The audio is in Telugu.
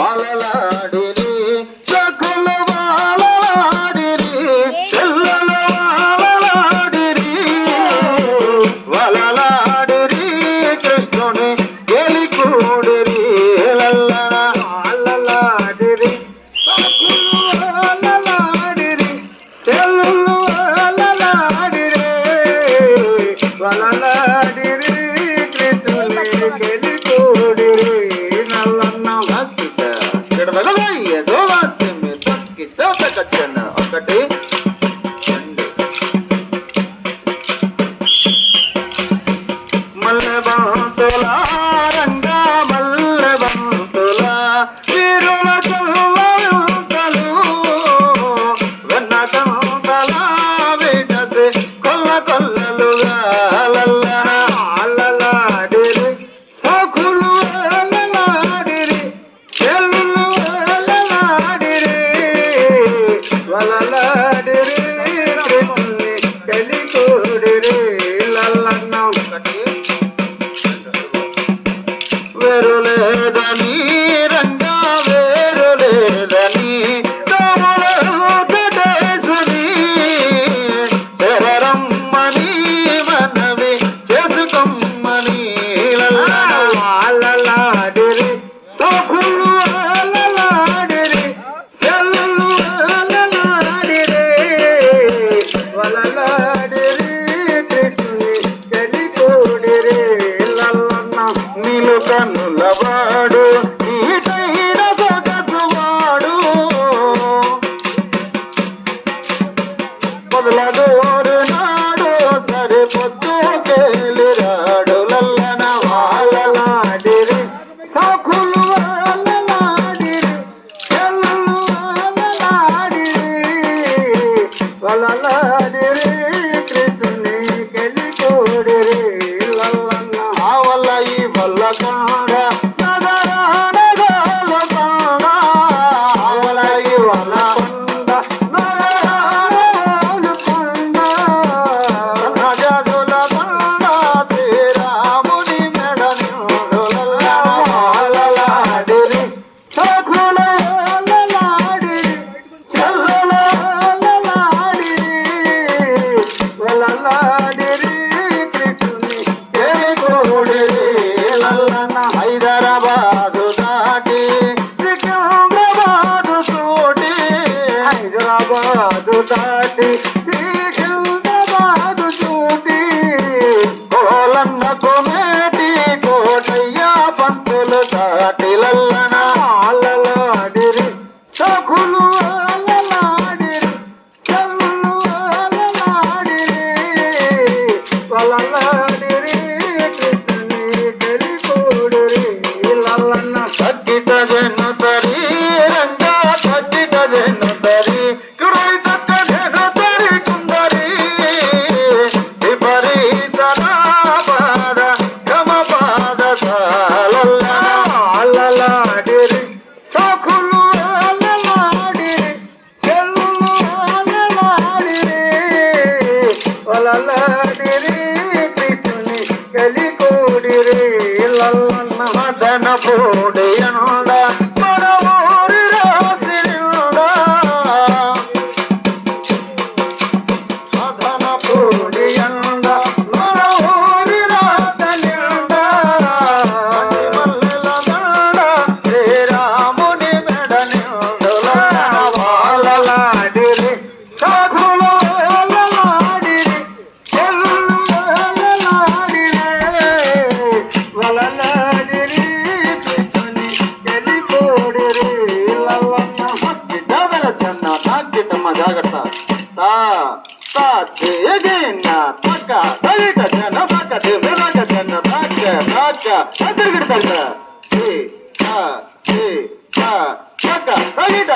వాలలాడిరి సఖులు వాలలాడిరి చెల్లెలు వాలలాడిరి వలలాడిరి కృష్ణుని గెలికూడిరి లల్లన వాలలాడిరి సఖులు వాలలాడిరి చెల్లెలు వాలలాడిరి వలలాడిరి కృష్ణుని గెలికూడిరి నల్లన్న వసిత ఏదో వాస్యమే తక్కి చోటకచ్చన ఒకటి మల్లెబంతుల రంగా మల్లెబంతుల వీరుల చల్లవంతలు వెన్నకంతల విజసి కొల్ల కొల్లలుగా లల్లన అల్లలాడిరి సఖులు అల్లలాడిరి చెల్లులు అల్లలాడిరి వలలాడిరి కలికూడిరి లల్లన్న ఒకటి వేరు లేదని రంగా వేరు లేదని రాముడేసుని శరరమ్మని మనవి చేసుకోమ్మని అల్లలాడిరి సఖులు అల్లలాడిరి చెల్లులు అల్లలాడిరి వలలాడిరి కృష్ణుని కలికూడిరి లల్లన్న నీలు కన్నులవాడు నీటైన సొగసువాడు మొదలదోరు నాడు సరిపొద్దు కేలిరాడు లల్లన వాలలాడిరి సఖులు అల్లలాడిరి చెల్లులు అల్లలాడిరి వలలాడిరి కృష్ణుని కలికూడిరి లల్లన్న ఆ వల్ల ఈ వల్ల కాడ నగరానగాల కాడ ఆ వల్ల ఈ వల్ల కొండ నగరానగాల కొండ నజదుల కొండ శ్రీరాముని మెడ నిండులల్ల వాలలాడిరి సఖులు అల్లలాడిరి చెల్లెలు అల్లలాడిరి వలలాడిరి కృష్ణుని గెలికూడిరి లల్లన హైదరాబాదు దాటి సికింద్రాబాదు తోటి హైదరాబాదు దాటి సికింద్రాబాదు చూటి కోలన్న కొమేటి కోటయ్య పంతులు దాటి లల్లన అల్లలాడిరి సఖులు అల్లలాడిరి చెల్లులు అల్లలాడిరి వలలాడిరి కృష్ణుని కలికూడిరి లల్లన్న తగ్గిట జనుతరి రంగా తగ్గిట జనుతరి కుడై చక్క జనుతరి కుందరి విపరీతన పాద గమ పాద లల్లన అల్లలాడిరి సఖులు అల్లలాడిరి చెల్లులు అల్లలాడిరి వలలాడిరి కృష్ణుని కలికూడిరి లల్లన్న మదన పూడి ఎండ మన ఊరి రాసి నిండా మదన పూడి ఎండ మన ఊరి రాసి నిండా మల్లెల దండ శ్రీరాముని మెడ నిండుల వాలలాడిరి సఖులు అల్లలాడిరి చెల్లులు అల్లలాడిరి వలలాడిరి కృష్ణుని కలికూడిరి లల్లన్న మగ్గిటవర చెన్న నాగ్గిటమ్మ జాగ్రత్త తా తా దేగిన తక్క తగిట చెన్న తక్క దేవరాగ చెన్న తక్క తక్క తిరిగిట తక్క ఏ తా తక్క తగిట